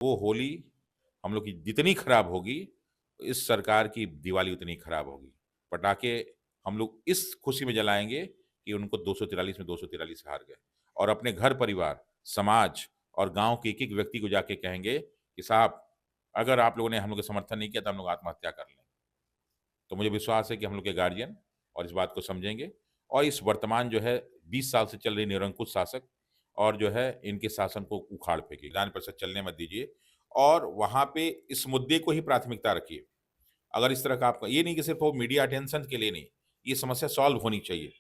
वो होली हम लोग की जितनी खराब होगी, इस सरकार की दिवाली उतनी खराब होगी। पटाखे हम लोग इस खुशी में जलाएँगे कि उनको 243 में 243 हार गए और अपने घर परिवार, समाज और गाँव के एक-एक व्यक्ति को जाके कहेंगे कि साहब, अगर आप लोगों ने हम लोग का समर्थन नहीं किया तो हम लोग आत्महत्या कर लेंगे। तो मुझे विश्वास है कि हम लोग के गार्जियन और इस बात को समझेंगे और इस वर्तमान जो है 20 साल से चल रही निरंकुश शासक और जो है इनके शासन को उखाड़ फेंकिए, विधान परिषद चलने मत दीजिए और वहाँ पे इस मुद्दे को ही प्राथमिकता रखिए। अगर इस तरह का आपका ये नहीं कि सिर्फ़ वो मीडिया अटेंशन के लिए नहीं, ये समस्या सॉल्व होनी चाहिए।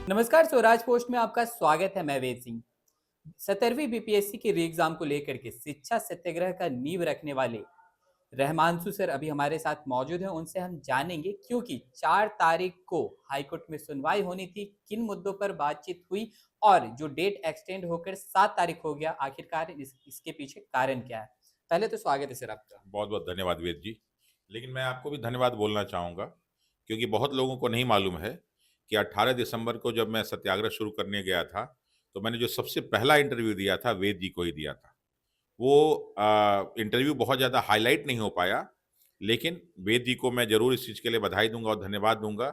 नमस्कार, स्वराज पोस्ट में आपका स्वागत है। मैं वेद सिंह। 17वीं बीपीएससी की री एग्जाम को लेकर के शिक्षा सत्याग्रह का नींव रखने वाले रहमांशु सर अभी हमारे साथ मौजूद हैं। उनसे हम जानेंगे क्योंकि 4 तारीख को हाईकोर्ट में सुनवाई होनी थी, किन मुद्दों पर बातचीत हुई और जो डेट एक्सटेंड होकर 7 तारीख हो गया, आखिरकार इसके पीछे कारण क्या है। पहले तो स्वागत है सर आपका। बहुत-बहुत धन्यवाद वेद जी। लेकिन मैं आपको भी धन्यवाद बोलना चाहूँगा, क्योंकि बहुत लोगों को नहीं मालूम है कि 18 दिसंबर को जब मैं सत्याग्रह शुरू करने गया था, तो मैंने जो सबसे पहला इंटरव्यू दिया था, वेद जी को ही दिया था। वो इंटरव्यू बहुत ज़्यादा हाइलाइट नहीं हो पाया, लेकिन वेद जी को मैं ज़रूर इस चीज़ के लिए बधाई दूँगा और धन्यवाद दूँगा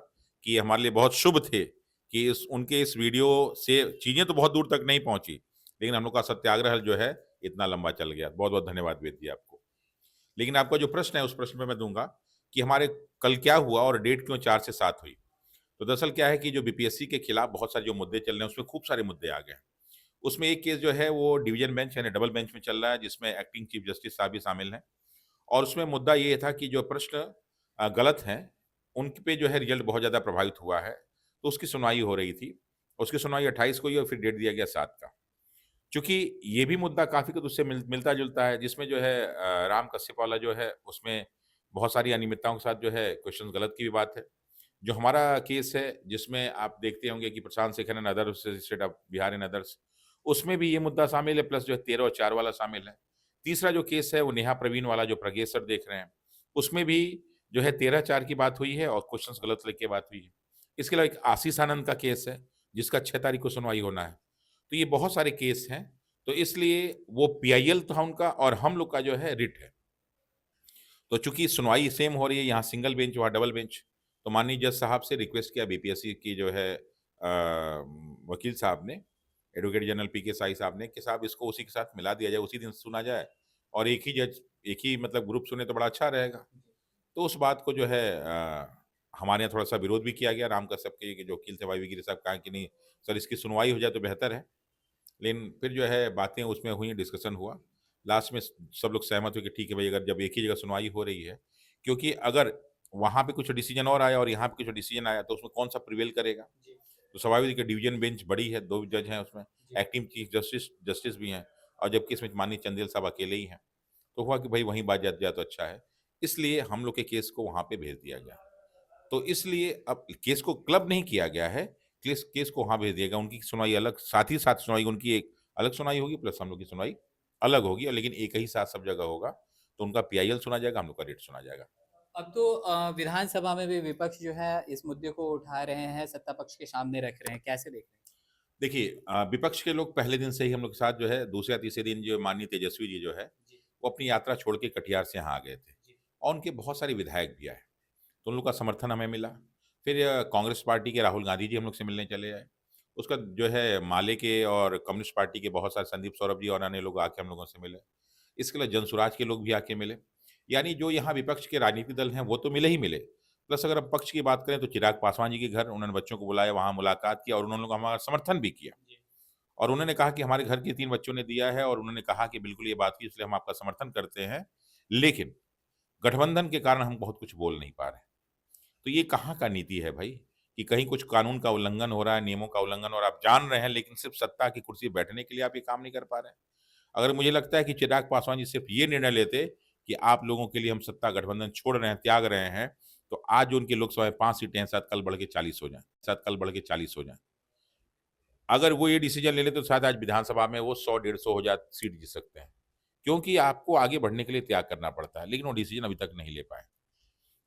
कि ये हमारे लिए बहुत शुभ थे कि उनके इस वीडियो से चीज़ें तो बहुत दूर तक नहीं पहुँची, लेकिन हम लोग का सत्याग्रह जो है, इतना लंबा चल गया। बहुत-बहुत धन्यवाद वेद जी आपको। लेकिन आपका जो प्रश्न है, उस प्रश्न पे मैं दूँगा कि हमारे कल क्या हुआ और डेट क्यों 4 से 7 हुई? तो दरअसल क्या है कि जो बीपीएससी के खिलाफ बहुत सारे जो मुद्दे चल रहे हैं, उसमें खूब सारे मुद्दे आ गए हैं। उसमें एक केस जो है वो डिवीज़न बेंच यानी डबल बेंच में चल रहा है, जिसमें एक्टिंग चीफ जस्टिस साहब भी शामिल हैं और उसमें मुद्दा ये था कि जो प्रश्न गलत हैं, उन पे जो है रिज़ल्ट बहुत ज़्यादा प्रभावित हुआ है। तो उसकी सुनवाई हो रही थी। उसकी सुनवाई 28 को हुई और फिर डेट दिया गया 7 का। चूँकि ये भी मुद्दा काफ़ी कुछ उससे मिलता-जुलता है, जिसमें जो है राम कश्यप वाला जो है, उसमें बहुत सारी अनियमितताओं के साथ जो है क्वेश्चन गलत की भी बात है। जो हमारा केस है, जिसमें आप देखते होंगे कि Prashant Shekhar and others state of Bihar and others, उसमें भी ये मुद्दा शामिल है, प्लस जो है 13 और 4 वाला शामिल है। तीसरा जो केस है, वो नेहा प्रवीण वाला जो प्रज्ञेश सर देख रहे हैं, उसमें भी जो है 13-4 की बात हुई है और क्वेश्चन्स गलत लिख के बात हुई है। इसके अलावा एक आशीष आनंद का केस है, जिसका 6 तारीख को सुनवाई होना है। तो ये बहुत सारे केस हैं, तो इसलिए वो पीआईएल था उनका और हम लोग का जो है रिट है। तो चूँकि सुनवाई सेम हो रही है, यहाँ सिंगल बेंच, वहाँ डबल बेंच, तो माननीय जज साहब से रिक्वेस्ट किया बीपीएससी की जो है वकील साहब ने, एडवोकेट जनरल पीके साही साहब ने कि साहब इसको उसी के साथ मिला दिया जाए, उसी दिन सुना जाए और एक ही मतलब ग्रुप सुने तो बड़ा अच्छा रहेगा। तो उस बात को जो है हमारे यहाँ थोड़ा-सा विरोध भी किया गया, राम कश्यप के जो वकील थे वाई गिरी साहब कहा कि नहीं सर इसकी सुनवाई हो जाए तो बेहतर है। लेकिन फिर जो है बातें उसमें हुई, डिस्कशन हुआ। लास्ट में स सब लोग सहमत हुए कि ठीक है भई अगर जब एक ही जगह सुनवाई हो रही है, क्योंकि अगर वहाँ पे कुछ डिसीज़न और आया और यहाँ पे कुछ डिसीज़न आया तो उसमें कौन-सा प्रिवेल करेगा? जी, तो स्वाभाविक है डिवीज़न बेंच बड़ी है, 2 जज हैं उसमें, जी। एक्टिंग चीफ जस्टिस जस्टिस भी हैं और जबकि इसमें माननीय चंदेल साहब अकेले ही हैं। तो हुआ कि भई वहीं बात जच जाए तो अच्छा है। इसलिए हम लोग के केस को वहाँ पे भेज दिया गया। तो इसलिए अब केस को क्लब नहीं किया गया है, केस केस को वहाँ भेज दिया गया। उनकी सुनवाई अलग साथ ही साथ सुनवाई उनकी एक अलग सुनवाई होगी प्लस हम लोग की सुनवाई अलग होगी और लेकिन एक ही साथ सब जगह होगा। तो उनका पीआईएल सुना जाएगा, हम लोग का रेट सुना जाएगा। अब तो विधानसभा में भी विपक्ष जो है इस मुद्दे को उठा रहे हैं, सत्ता पक्ष के सामने रख रहे हैं। कैसे देख रहे हैं? देखिए विपक्ष के लोग पहले दिन से ही हम लोग के साथ जो है दूसरे या तीसरे दिन जो माननीय तेजस्वी जी जो है, जी, वो अपनी यात्रा छोड़ के कटिहार से यहाँ आ गए थे जी, और उनके बहुत सारे विधायक भी आए। तो उन लोग का समर्थन हमें मिला। फिर कांग्रेस पार्टी के राहुल गांधी जी हम लोग से मिलने चले आए। उसका जो है माले के और कम्युनिस्ट पार्टी के बहुत सारे संदीप सौरभ जी और अन्य लोग आके हम लोगों से मिले। इसके अलावा जनसुराज के लोग भी आके मिले। यानी जो यहाँ विपक्ष के राजनीतिक दल हैं वो तो मिले ही मिले। प्लस अगर हम पक्ष की बात करें तो चिराग पासवान जी के घर उन्होंने बच्चों को बुलाया, वहाँ मुलाकात किया और उन्होंने हमारा समर्थन भी किया। जी, और उन्होंने कहा कि हमारे घर के 3 बच्चों ने दिया है और उन्होंने कहा कि बिल्कुल ये बात की इसलिए हम आपका समर्थन करते हैं। लेकिन गठबंधन के कारण हम बहुत कुछ बोल नहीं पा रहे हैं। तो ये कहाँ का नीति है भाई? कि कहीं कुछ कानून का उल्लंघन हो रहा है, नियमों का उल्लंघन और आप जान रहे हैं लेकिन सिर्फ़ सत्ता की कुर्सी पे बैठने के लिए आप ये काम नहीं कर पा रहे हैं। अगर मुझे लगता है कि चिराग पासवान जी सिर्फ़ ये निर्णय लेते कि आप लोगों के लिए हम सत्ता गठबंधन छोड़ रहे हैं, त्याग रहे हैं, तो आज जो उनकी लोकसभा में 5 सीटें हैं, शायद कल बढ़ के 40 हो जाएँ, शायद कल बढ़ के 40 हो जाएँ। अगर वो ये डिसीज़न ले लें तो शायद आज विधानसभा में वो 100 डेढ़ 100 हो जा सीट जीत सकते हैं। क्योंकि आपको आगे बढ़ने के लिए त्याग करना पड़ता है, लेकिन वो डिसीज़न अभी तक नहीं ले पाए।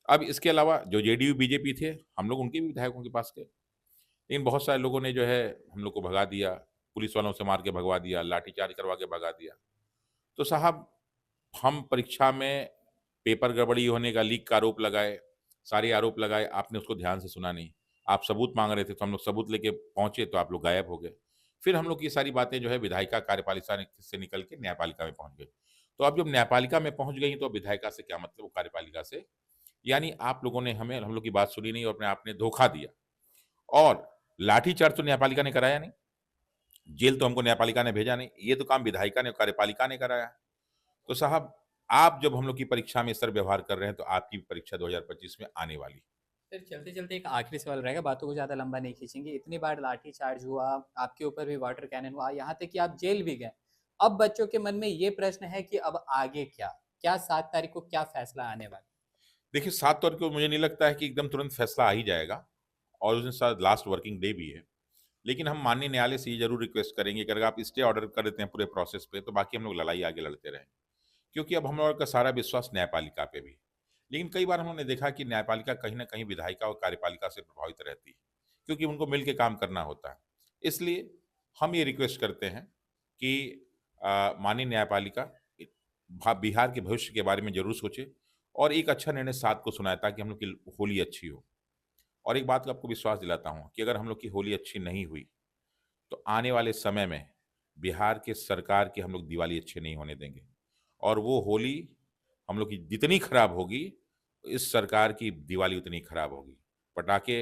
अब इसके अलावा जो जेडीयू, बीजेपी थे, हम लोग उनके भी विधायकों के पास गए। लेकिन बहुत सारे लोगों ने जो है हम लोग को भगा दिया, पुलिस वालों से मार के भगवा दिया, लाठीचार्ज करवा के भगा दिया। तो साहब, हम परीक्षा में पेपर गड़बड़ी होने का, लीक का आरोप लगाए, सारे आरोप लगाए, आपने उसको ध्यान से सुना नहीं। आप सबूत माँग रहे थे, तो हम लोग सबूत लेके पहुँचे, तो आप लोग गायब हो गए। फिर हम लोग ये सारी बातें जो है विधायिका कार्यपालिका से निकल के न्यायपालिका में पहुँच गई। तो अब जब न्यायपालिका में पहुँच गई, तो विधायिका से क्या मतलब, वो कार्यपालिका से। यानी आप लोगों ने हम लोग की बात सुनी नहीं और अपने आपने धोखा दिया। और लाठीचार्ज तो न्यायपालिका ने कराया नहीं, जेल तो हमको न्यायपालिका ने भेजा नहीं, ये तो काम विधायिका ने, कार्यपालिका ने कराया। तो साहब, आप जब हम लोग की परीक्षा में इस तरह व्यवहार कर रहे हैं, तो आपकी परीक्षा 2025 में आने वाली है। फिर चलते-चलते एक आखिरी सवाल रहेगा, बातों को ज़्यादा लंबा नहीं खींचेंगे। इतनी बार लाठी चार्ज हुआ, आपके ऊपर भी वाटर कैनन हुआ, यहाँ तक कि आप जेल भी गए। अब बच्चों के मन में ये प्रश्न है कि अब आगे क्या? क्या 7 तारीख को क्या फैसला आने वाला है? देखिए, 7 तारीख को मुझे नहीं लगता है कि एकदम तुरंत फैसला आ ही जाएगा, और उस दिन शायद लास्ट वर्किंग डे भी है। लेकिन हम माननीय न्यायालय से ये ज़रूर रिक्वेस्ट करेंगे कि अगर आप स्टे ऑर्डर कर देते हैं पूरे प्रोसेस पे, तो बाकी हम लोग लड़ाई आगे लड़ते रहेंगे। क्योंकि अब हम लोगों का सारा विश्वास न्यायपालिका पे भी है। लेकिन कई बार हम लोगों ने देखा कि न्यायपालिका कहीं न कहीं विधायिका और कार्यपालिका से प्रभावित रहती है, क्योंकि उनको मिल के काम करना होता है। इसलिए हम ये रिक्वेस्ट करते हैं कि माननीय न्यायपालिका बिहार के भविष्य के बारे में ज़रूर सोचे, और एक अच्छा निर्णय 7 को सुनाए, ताकि हम लोग की होली अच्छी हो। और एक बात का आपको विश्वास दिलाता हूँ कि अगर हम लोग की होली अच्छी नहीं हुई, तो आने वाले समय में बिहार के सरकार की हम लोग दिवाली अच्छी नहीं होने देंगे। और वो होली हम लोग की जितनी खराब होगी, इस सरकार की दिवाली उतनी खराब होगी। पटाखे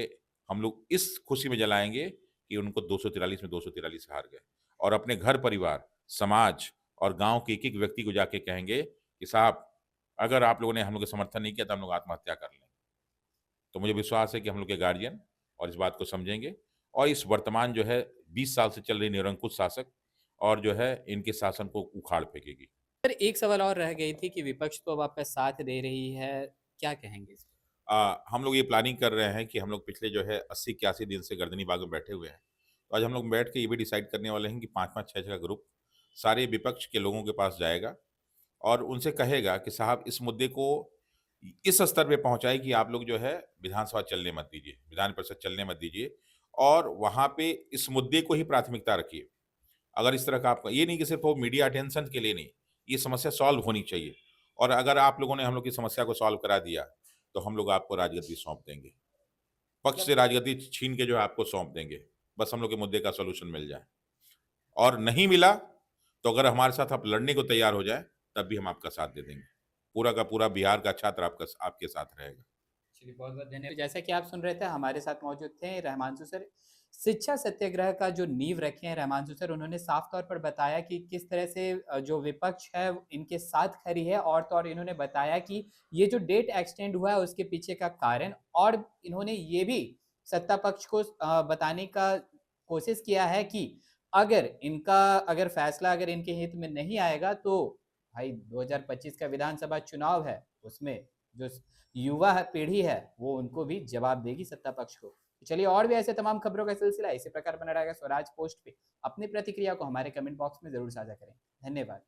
हम लोग इस खुशी में जलाएँगे कि उनको 243 में 243 हार गए, और अपने घर परिवार, समाज और गाँव के एक-एक व्यक्ति को जाके कहेंगे कि साहब, अगर आप लोगों ने हम लोग का समर्थन नहीं किया, तो हम लोग आत्महत्या कर लेंगे। तो मुझे विश्वास है कि हम लोग के गार्जियन और इस बात को समझेंगे, और इस वर्तमान जो है 20 साल से चल रही निरंकुश शासक और जो है इनके शासन को उखाड़ फेंकेगी। सर एक सवाल और रह गई थी कि विपक्ष तो अब आपका साथ दे रही है, क्या कहेंगे इस पे? हम लोग ये प्लानिंग कर रहे हैं कि हम लोग पिछले जो है 80-81 दिन से गर्दनी बाग में बैठे हुए हैं। तो आज हम लोग बैठ के ये भी डिसाइड करने वाले हैं कि 5-5, 6 का ग्रुप सारे विपक्ष के लोगों के पास जाएगा, और उनसे कहेगा कि साहब, इस मुद्दे को इस स्तर पे पहुँचाएँ कि आप लोग जो है विधानसभा चलने मत दीजिए, विधान परिषद चलने मत दीजिए, और वहाँ पे इस मुद्दे को ही प्राथमिकता रखिए। अगर इस तरह का आपका ये नहीं कि सिर्फ़ वो मीडिया अटेंशन के लिए नहीं, ये समस्या सॉल्व होनी चाहिए। और अगर आप लोगों ने हम लोग की समस्या को सॉल्व करा दिया, तो हम लोग आपको राजगद्दी सौंप देंगे। पक्ष मतलब से राजगद्दी छीन के जो है आपको सौंप देंगे। बस हम लोग के मुद्दे का सॉल्यूशन मिल जाए। और नहीं मिला, तो अगर हमारे साथ आप लड़ने को तैयार हो जाएँ, तब भी हम आपका साथ दे देंगे। पूरा का पूरा बिहार का छात्र आपके साथ रहेगा। चलिए बहुत-बहुत धन्यवाद। जैसा कि आप सुन रहे थे हमारे साथ मौजूद थे रहमांशु सर। शिक्षा सत्याग्रह का जो नींव रखे हैं रहमांशु सर, उन्होंने साफ तौर पर बताया कि किस तरह से जो विपक्ष है इनके साथ खड़ी है, और तो और इन्होंने बताया कि ये जो डेट एक्सटेंड हुआ है उसके पीछे का कारण, और इन्होंने ये भी सत्ता पक्ष को बताने का कोशिश किया है कि अगर फैसला अगर इनके हित में नहीं आएगा, तो भाई 2025 का विधानसभा चुनाव है, उसमें जो युवा पीढ़ी है वो उनको भी जवाब देगी सत्ता पक्ष को। तो चलिए, और भी ऐसे तमाम खबरों का सिलसिला इसी प्रकार बना रहेगा स्वराज पोस्ट पे। अपनी प्रतिक्रिया को हमारे कमेंट बॉक्स में ज़रूर साझा करें। धन्यवाद।